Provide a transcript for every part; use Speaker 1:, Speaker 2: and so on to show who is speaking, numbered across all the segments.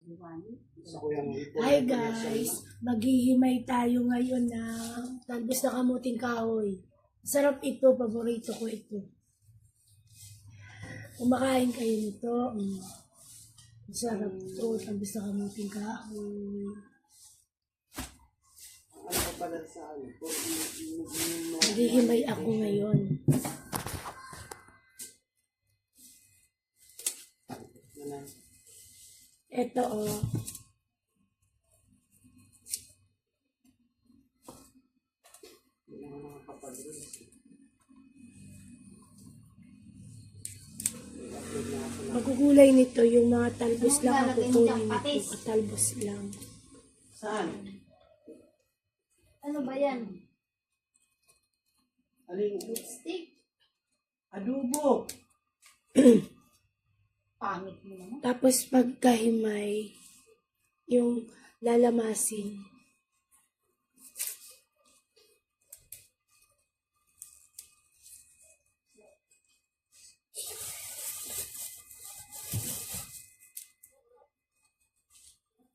Speaker 1: Hi guys, maghihimay tayo ngayon ng talbos na kamuting kahoy. Sarap ito, paborito ko ito. Kumakain kayo nito. Sarap ito, talbos na kamuting kahoy. Maghihimay ako ngayon. Ito magugulay nito yung mga talbos lang ang kukunin nito. Talbos lang.
Speaker 2: Saan?
Speaker 3: Ano ba yan?
Speaker 2: Aling
Speaker 3: Lipstick?
Speaker 2: adobo.
Speaker 3: Pangit mo naman.
Speaker 1: Tapos pagkahimay, yung lalamasin.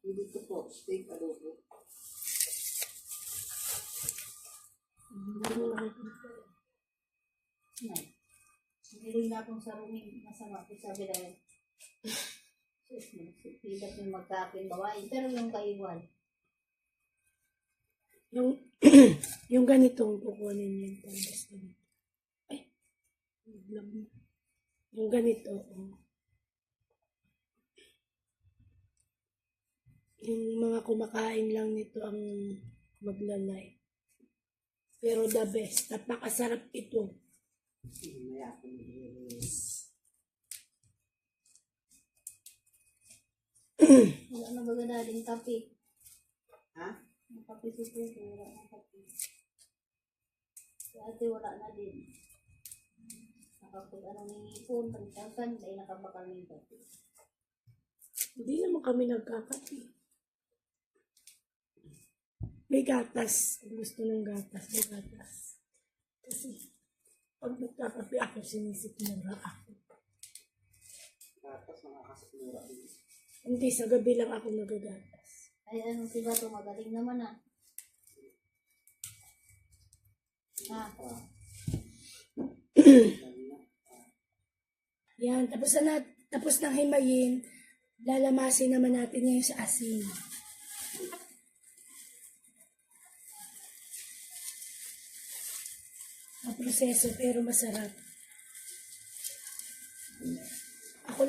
Speaker 2: Dito po, steak adobo.
Speaker 3: Hindi na akong sarungin. Masama ko sabi dahil. Pilat yung magkakimbawain. Pero yung kaiwan.
Speaker 1: Yung, yung ganitong kukunin yung talbos na. Ay, yung ganito. Yung mga kumakain lang nito ang maglalay. Pero the best. Napakasarap ito.
Speaker 2: Maya ko nilis.
Speaker 3: Wala na baga daling kape.
Speaker 2: Ha?
Speaker 3: Ang kape si Puto. Wala na kape. Si ate wala na din. Nakapag anong nangipon. Pagkakan. Dahil nakabakal ng kape.
Speaker 1: Hindi naman kami nagkakape. May gatas. Kung gusto ng gatas, may gatas. Kasi, pag nagkakape ako, sinisikmura ako.
Speaker 2: Tapos nakakasikmura din.
Speaker 1: Hindi, sa gabi lang ako nagagatas.
Speaker 3: Ay ano si Bato. Magaling naman ah. Ha?
Speaker 1: Yan, tapos nang himayin, lalamasin naman natin ngayon sa asin. Ang proseso pero masarap. Ako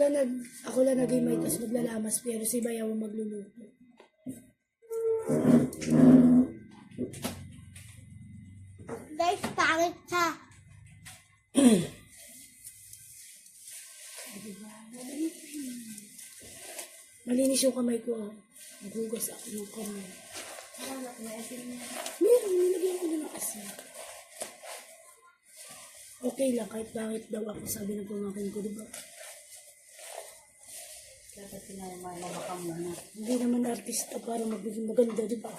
Speaker 1: lang nag-himay tapos maglalamas pero si Bayaw ang magluluto.
Speaker 3: Guys, pangit ka.
Speaker 1: Malinis yung kamay ko. Maghugas ako ng kamay.
Speaker 3: Anak, may asin niya.
Speaker 1: Meron, nilagyan ko ng asin. Okay lang, kahit bakit daw ako sabi ng pamangkin ko, diba?
Speaker 3: Dapat sinamala ka muna.
Speaker 1: Hindi naman artista para magiging maganda, diba?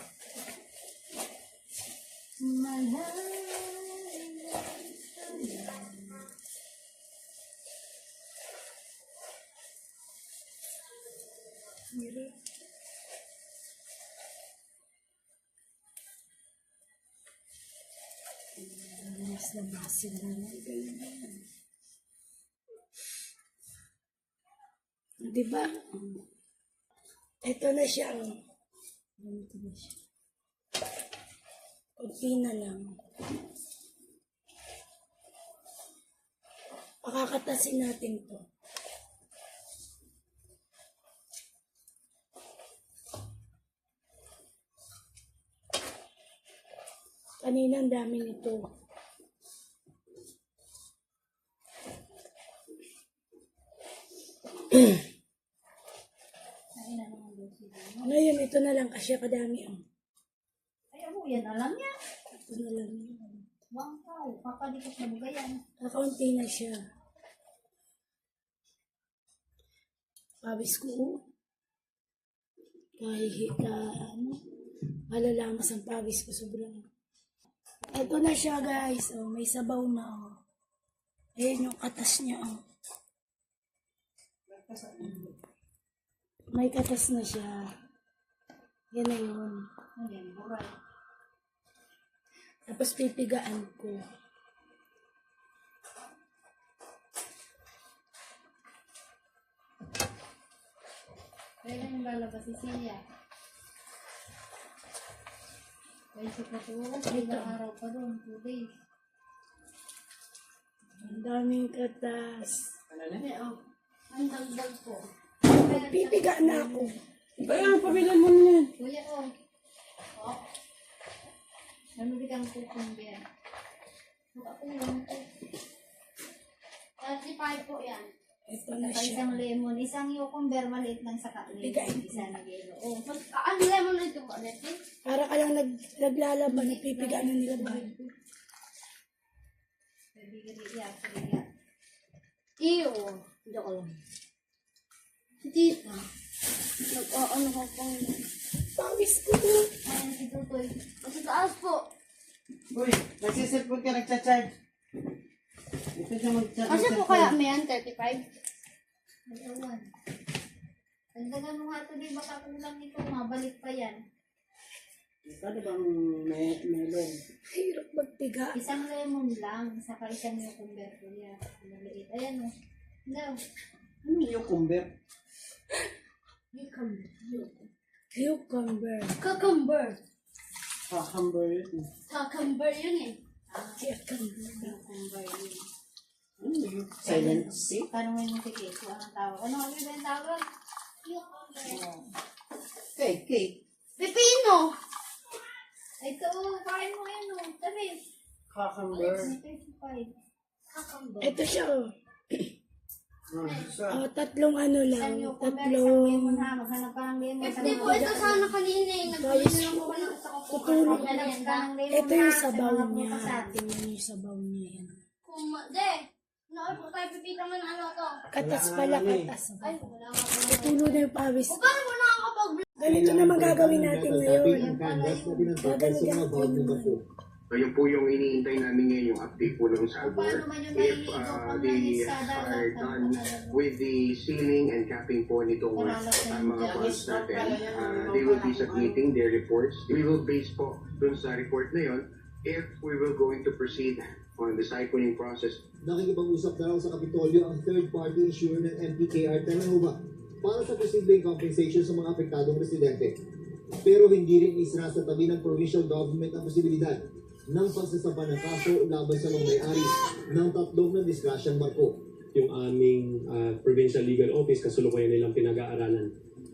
Speaker 1: Mira. Mas labasin na lang. Ganyan. Diba? Ito na siya. Ito na siya. Kunti na lang. Pakakatasin natin to. Kanina ang dami nito. Ngayon, ito na lang kasi kadami.
Speaker 3: Ay, ano, yan alam niya.
Speaker 1: Ito na lang yun.
Speaker 3: Wow, papalikot na ba yan?
Speaker 1: Kakaunti na siya. Pawis ko. Malalamas ang pawis ko sobrang. Ito na siya guys. Oh, may sabaw na. Oh. Ayan yung katas niya. Oh. May katas na siya. Yan na yun.
Speaker 3: Ayan, buray.
Speaker 1: Tapos pipigaan ko.
Speaker 3: Kailan yung lalabas si Sia? Pwede pa to. Ilang araw pa doon. 2 days.
Speaker 1: Ang daming katas.
Speaker 2: Ano na?
Speaker 3: Hindi, oh. Ang dagdag ko.
Speaker 1: Pipiga na ako.
Speaker 2: Kaya ang pabilan mo niyan.
Speaker 3: Kuya, oh. Oh. Namili kang kukumber. Baka po lang ito. 35 po yan.
Speaker 1: Ito na
Speaker 3: Saka
Speaker 1: siya.
Speaker 3: isang lemon, isang cucumber maliit lang sa lemon,
Speaker 1: Bigain.
Speaker 3: isa na yelo. Oh, ano lemon na ito ba?
Speaker 1: Para ka lang naglalaban, pipiga na nila ba?
Speaker 3: Bibigyan. Iyo. Joke lang. Si Tita. Nag-ano ka pang...
Speaker 1: Pawis ko.
Speaker 3: Ayan si Tutoy. Sa taas po.
Speaker 2: Uy, nagsiselfon ka, nagcha-charge. Ito siya mag-charge.
Speaker 3: Kasi po kaya may yan, 35? Nag-awan. Dagdagan mo nga ito, di baka kulang ito, mabalik pa yan.
Speaker 2: Ano bang melon?
Speaker 1: Hirap magpiga.
Speaker 3: Isang lemon lang, saka isang cucumber po niya. Maliit. Ayan o. No.
Speaker 2: Ano yung cucumber?
Speaker 3: Cucumber.
Speaker 1: Cucumber.
Speaker 3: Cucumber.
Speaker 2: Cucumber yun.
Speaker 3: Cucumber yun eh.
Speaker 1: Cucumber.
Speaker 3: Cucumber yun.
Speaker 2: Ano yung silent C?
Speaker 3: Tanungin mo si Kate kung anong tawag. Ano ang yung tawag? Cucumber.
Speaker 2: Cake.
Speaker 3: Pepino! Ito, kain mo yan o. Tabi.
Speaker 2: Cucumber.
Speaker 3: 35. Cucumber.
Speaker 1: Ito siya oh.
Speaker 2: Isa.
Speaker 1: Oh, tatlong ano
Speaker 3: Isang
Speaker 1: lang.
Speaker 3: cucumber, isang lemon
Speaker 1: Tatlong
Speaker 3: ha. Maghanap ka ng lemon.
Speaker 4: Hindi po, ito sana kanina eh. Nagpili lang po kayo sa
Speaker 1: tutulog.
Speaker 3: Maghanap ka ng lemon
Speaker 1: Ito yung
Speaker 3: ha, sa
Speaker 1: sabaw
Speaker 3: mga
Speaker 1: niya.
Speaker 3: bukasan.
Speaker 1: Tingnan niyo yung sabaw niya yan.
Speaker 4: De, noon po tayo pipita man ano to.
Speaker 1: Katas pala, katas.
Speaker 4: Ay, wala ka po.
Speaker 1: Tulo na yung pawis.
Speaker 4: O paano po nakakapag-vlog?
Speaker 1: Ganito naman gagawin natin ngayon. Gaganito
Speaker 5: Ayun po yung iniintay namin ngayon, yung update po ng
Speaker 3: Paano
Speaker 5: Salvador.
Speaker 3: man yung
Speaker 5: If
Speaker 3: naliligo pang
Speaker 5: they
Speaker 3: langis sa
Speaker 5: are
Speaker 3: dagat,
Speaker 5: done with the sealing and capping po nitong mga ponds natin, they will be submitting their reports. We will base po dun sa report na yun if we will going to proceed on the siphoning process.
Speaker 6: Nakikipag-usap na raw sa Kapitolyo ang third-party insurer ng MPKR Tanauba para sa posibleng compensation sa mga apektadong residente. Pero hindi rin isra sa tabi ng provincial government ang posibilidad ng pagsasampa ng kaso laban sa mga may-ari ng tatlong na disgrasyang barko.
Speaker 7: Yung aming provincial legal office, kasulukuyan nilang pinag-aaralan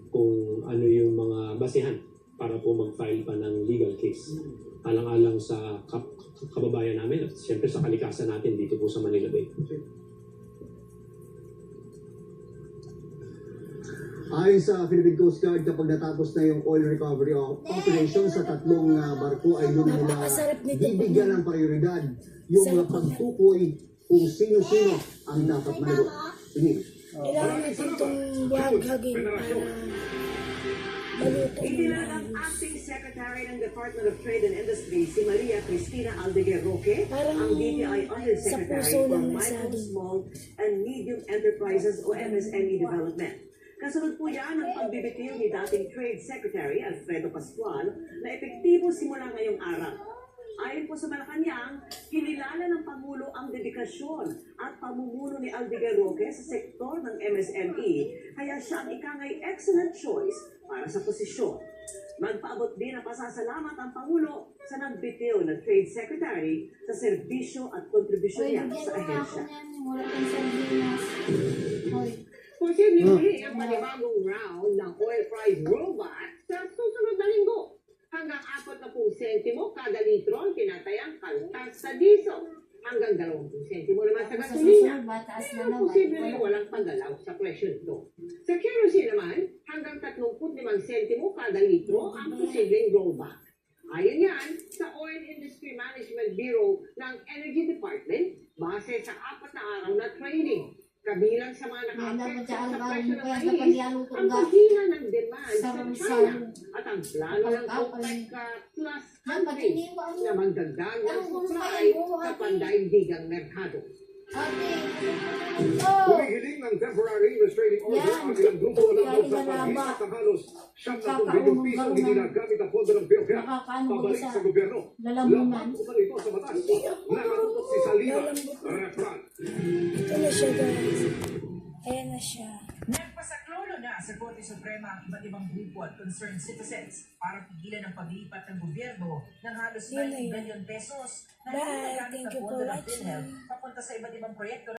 Speaker 7: kung ano yung mga basehan para po mag-file pa ng legal case. Alang-alang sa kababayan namin at siyempre sa kalikasan natin dito po sa Manila Bay.
Speaker 6: Ayon sa Philippine Coast Guard, kapag natapos na yung oil recovery operation sa tatlong barko ay doon nila
Speaker 1: Napakasarap nito.
Speaker 6: bibigyan ng prioridad yung pagtukoy kung sino-sino ang dapat managot. Sige.
Speaker 1: Kailangan natin itong buhaghagin para maluto ng
Speaker 8: Inilalang
Speaker 1: maayos.
Speaker 8: Acting Secretary ng Department of Trade and Industry si Maria Cristina Aldeguer Roque,
Speaker 1: Parang
Speaker 8: ang DTI Undersecretary
Speaker 1: sa puso
Speaker 8: for
Speaker 1: lang
Speaker 8: Micro,
Speaker 1: nasabi.
Speaker 8: Small and Medium Enterprises o MSME Development. Kasunod po yan ang pagbibitiw ni dating Trade Secretary Alfredo Pascual na epektibo simula ngayong araw. Ayon po sa Malacanang, kinilala ng Pangulo ang dedikasyon at pamumuno ni Aldeguer Roque sa sektor ng MSME, kaya siya ang ikangay excellent choice para sa posisyon. Magpaabot din ang pasasalamat ang Pangulo sa nagbitiw na Trade Secretary sa serbisyo at kontribusyon niya sa ahensya.
Speaker 3: Mula kang sardinas. Hoy.
Speaker 9: Posibleng ang panibagong round ng oil price rollback sa susunod na linggo. Hanggang 40 sentimo kada litro ang tinatayang kaltas sa diesel. Hanggang 20 sentimo naman sa gasolina. Pero posibleng walang paggalaw sa presyo nito. Sa kerosene naman, hanggang 35 sentimo kada litro ang posibleng rollback. Ayon yan sa Oil Industry Management Bureau ng Energy Department base sa 4 na araw na training. Kabilang sa mga naka-affect sa presyo ng mais, ang pahina ng demand sa China at ang plano ng OPEC plus countries na magdagdag ng supply sa pandaigdigang merkado.
Speaker 1: Oh!
Speaker 10: Humihiling ng temporary restraining order
Speaker 1: Yan.
Speaker 10: ang ilang grupo na
Speaker 1: Kaya
Speaker 10: sa
Speaker 1: iba na ba?
Speaker 10: paghisak ng halos 7 bilyong pisong hindi nagamit ang pondo ng PhilHealth
Speaker 1: Nakakaano ko
Speaker 10: pabalik
Speaker 1: sa
Speaker 10: sa gobyerno.
Speaker 1: lalamunan.
Speaker 10: Laban ko ito sa batas. Nakatutok si Salima Refran.
Speaker 1: Ito na siya, guys. Ayan na siya.
Speaker 11: Nagpasaklolo na sa Korte Suprema ang iba't ibang grupo at concerned citizens para pigilan ang paglipat ng gobyerno ng halos
Speaker 1: Yun na
Speaker 11: 90
Speaker 1: yun.
Speaker 11: billion pesos na
Speaker 1: Bye.
Speaker 11: hindi nagamit
Speaker 1: Thank
Speaker 11: na
Speaker 1: you
Speaker 11: pondo
Speaker 1: for
Speaker 11: ng
Speaker 1: watching.
Speaker 11: PhilHealth papunta sa iba't ibang proyekto